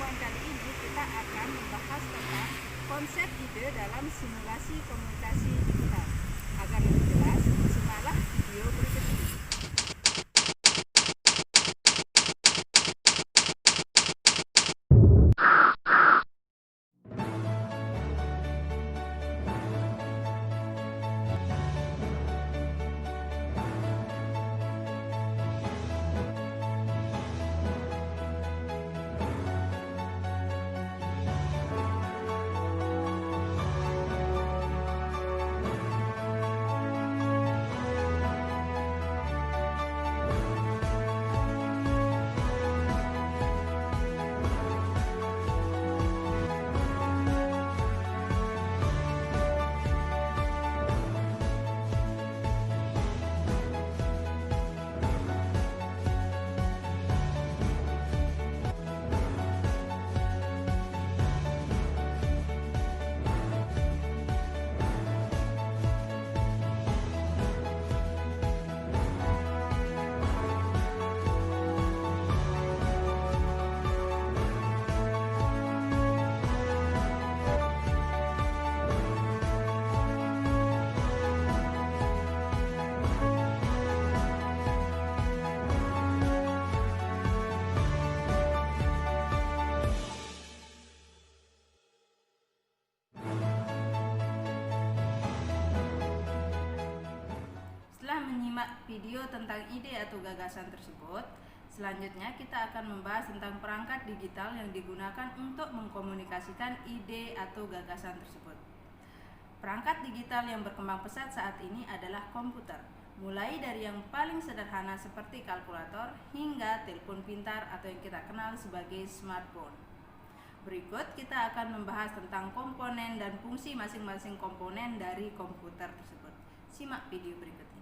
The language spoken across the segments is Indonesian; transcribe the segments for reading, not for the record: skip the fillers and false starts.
pengetahuan kali ini kita akan membahas tentang konsep ide dalam simulasi komunikasi digital. Agar lebih jelas, simaklah video berikut ini. Setelah menyimak video tentang ide atau gagasan tersebut, selanjutnya kita akan membahas tentang perangkat digital yang digunakan untuk mengkomunikasikan ide atau gagasan tersebut. Perangkat digital yang berkembang pesat saat ini adalah komputer, mulai dari yang paling sederhana seperti kalkulator hingga telepon pintar atau yang kita kenal sebagai smartphone. Berikut kita akan membahas tentang komponen dan fungsi masing-masing komponen dari komputer tersebut. Simak video berikut ini.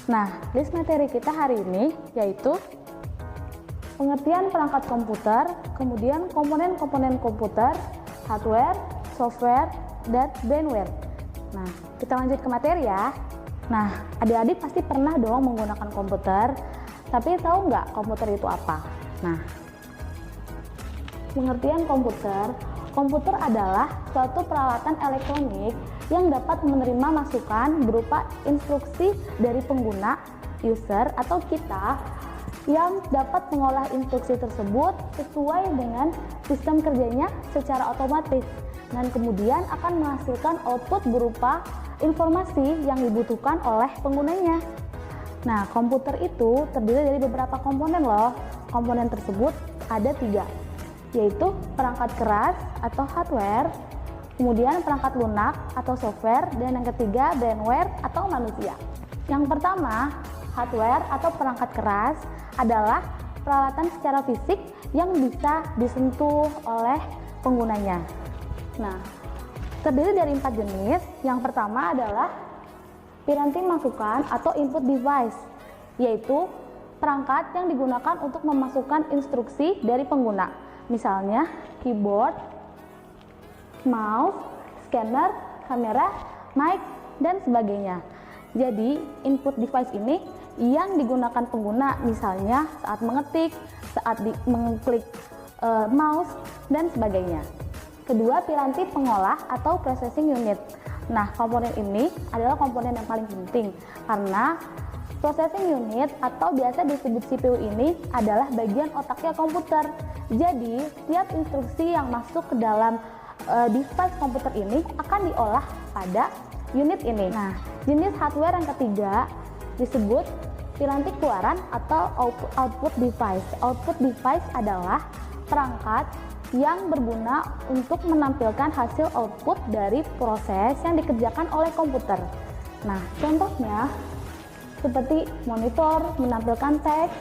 Nah, list materi kita hari ini yaitu pengertian perangkat komputer, kemudian komponen-komponen komputer, hardware, software, dan firmware. Nah, kita lanjut ke materi ya. Nah, adik-adik pasti pernah dong menggunakan komputer, tapi tahu nggak komputer itu apa? Nah, pengertian komputer. Komputer adalah suatu peralatan elektronik yang dapat menerima masukan berupa instruksi dari pengguna, user, atau kita yang dapat mengolah instruksi tersebut sesuai dengan sistem kerjanya secara otomatis dan kemudian akan menghasilkan output berupa informasi yang dibutuhkan oleh penggunanya. Nah, komputer itu terdiri dari beberapa komponen loh. Komponen tersebut ada 3, yaitu perangkat keras atau hardware, kemudian perangkat lunak atau software, dan yang ketiga firmware atau manusia. Yang pertama, hardware atau perangkat keras adalah peralatan secara fisik yang bisa disentuh oleh penggunanya. Nah, terdiri dari 4 jenis. Yang pertama adalah piranti masukan atau input device, yaitu perangkat yang digunakan untuk memasukkan instruksi dari pengguna. Misalnya keyboard, mouse, scanner, kamera, mic, dan sebagainya. Jadi input device ini yang digunakan pengguna misalnya saat mengetik, saat mengklik mouse, dan sebagainya. Kedua, piranti pengolah atau processing unit. Nah, komponen ini adalah komponen yang paling penting karena processing unit atau biasa disebut CPU ini adalah bagian otaknya komputer. Jadi, setiap instruksi yang masuk ke dalam device komputer ini akan diolah pada unit ini. Nah, jenis hardware yang ketiga disebut piranti keluaran atau output device. Output device adalah perangkat yang berguna untuk menampilkan hasil output dari proses yang dikerjakan oleh komputer. Nah, contohnya seperti monitor menampilkan teks,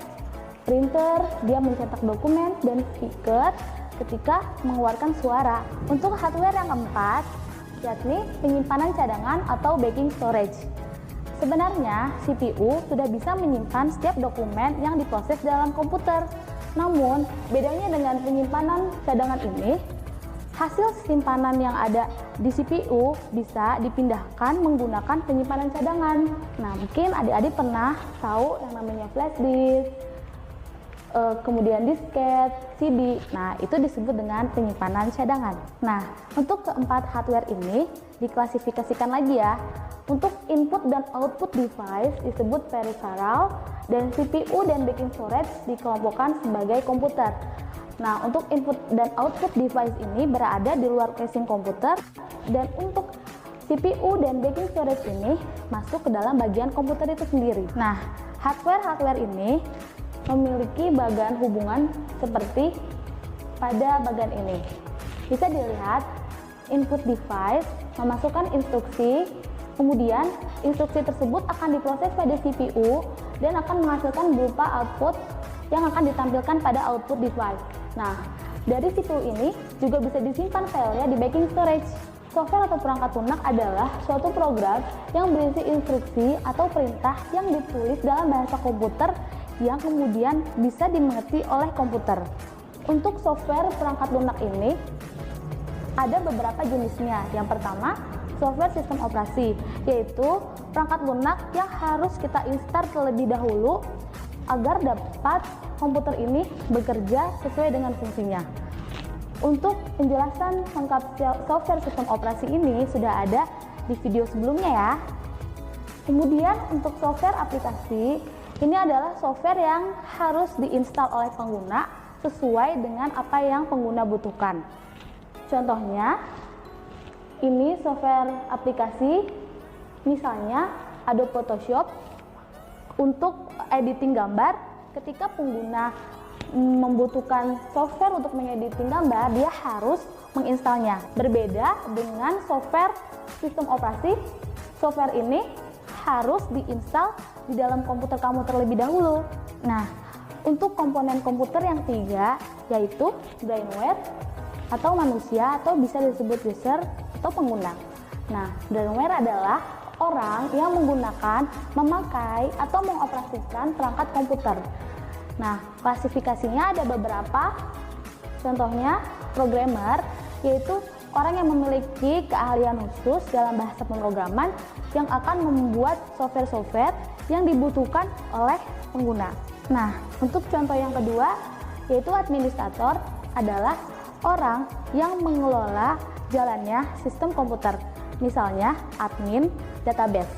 printer dia mencetak dokumen, dan speaker ketika mengeluarkan suara. Untuk hardware yang keempat, yakni penyimpanan cadangan atau backing storage. Sebenarnya CPU sudah bisa menyimpan setiap dokumen yang diproses dalam komputer. Namun, bedanya dengan penyimpanan cadangan ini, hasil simpanan yang ada di CPU bisa dipindahkan menggunakan penyimpanan cadangan. Nah, mungkin adik-adik pernah tahu yang namanya flash disk, kemudian disket, CD. Nah, itu disebut dengan penyimpanan cadangan. Nah, untuk keempat hardware ini diklasifikasikan lagi ya. Untuk input dan output device disebut peripheral, dan CPU dan backing storage dikelompokkan sebagai komputer. Nah, untuk input dan output device ini berada di luar casing komputer, dan untuk CPU dan backing storage ini masuk ke dalam bagian komputer itu sendiri. Nah, hardware ini memiliki bagan hubungan seperti pada bagan ini. Bisa dilihat, input device memasukkan instruksi, kemudian instruksi tersebut akan diproses pada CPU dan akan menghasilkan berupa output yang akan ditampilkan pada output device. Nah, dari CPU ini juga bisa disimpan filenya di backing storage. Software atau perangkat lunak adalah suatu program yang berisi instruksi atau perintah yang ditulis dalam bahasa komputer yang kemudian bisa dimengerti oleh komputer. Untuk software perangkat lunak ini ada beberapa jenisnya. Yang pertama, software sistem operasi, yaitu perangkat lunak yang harus kita install terlebih dahulu agar dapat komputer ini bekerja sesuai dengan fungsinya. Untuk penjelasan lengkap software sistem operasi ini sudah ada di video sebelumnya ya. Kemudian untuk software aplikasi, ini adalah software yang harus diinstal oleh pengguna sesuai dengan apa yang pengguna butuhkan. Contohnya, ini software aplikasi, misalnya Adobe Photoshop untuk editing gambar. Ketika pengguna membutuhkan software untuk mengediting gambar, dia harus menginstalnya. Berbeda dengan software sistem operasi, software ini harus diinstal di dalam komputer kamu terlebih dahulu. Nah, untuk komponen komputer yang tiga, yaitu brainware atau manusia atau bisa disebut user atau pengguna. Nah, brainware adalah orang yang menggunakan, memakai, atau mengoperasikan perangkat komputer. Nah, klasifikasinya ada beberapa. Contohnya, programmer, yaitu orang yang memiliki keahlian khusus dalam bahasa pemrograman yang akan membuat software-software yang dibutuhkan oleh pengguna. Nah, untuk contoh yang kedua, yaitu administrator, adalah orang yang mengelola jalannya sistem komputer, misalnya admin database.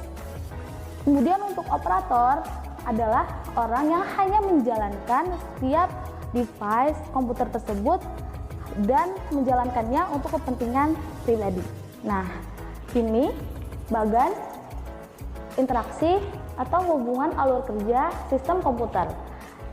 Kemudian untuk operator adalah orang yang hanya menjalankan setiap device komputer tersebut dan menjalankannya untuk kepentingan pribadi. Nah, ini bagan interaksi atau hubungan alur kerja sistem komputer,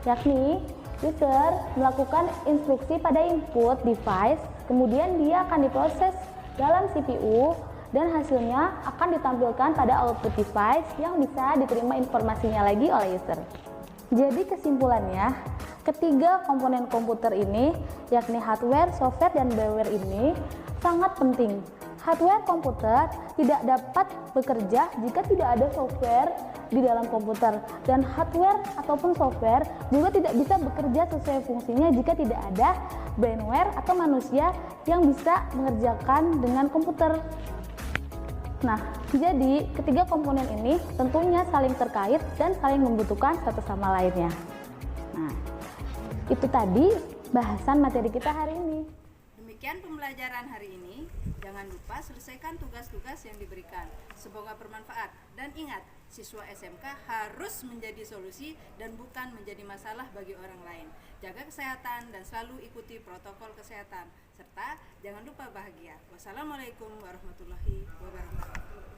yakni user melakukan instruksi pada input device, kemudian dia akan diproses dalam CPU dan hasilnya akan ditampilkan pada output device yang bisa diterima informasinya lagi oleh user. Jadi kesimpulannya, ketiga komponen komputer ini, yakni hardware, software, dan brainware ini sangat penting. Hardware komputer tidak dapat bekerja jika tidak ada software di dalam komputer, dan hardware ataupun software juga tidak bisa bekerja sesuai fungsinya jika tidak ada brainware atau manusia yang bisa mengerjakan dengan komputer. Nah, jadi ketiga komponen ini tentunya saling terkait dan saling membutuhkan satu sama lainnya. Nah, itu tadi bahasan materi kita hari ini. Demikian pembelajaran hari ini. Jangan lupa selesaikan tugas-tugas yang diberikan. Semoga bermanfaat. Dan ingat, siswa SMK harus menjadi solusi dan bukan menjadi masalah bagi orang lain. Jaga kesehatan dan selalu ikuti protokol kesehatan. Serta jangan lupa bahagia. Wassalamualaikum warahmatullahi wabarakatuh.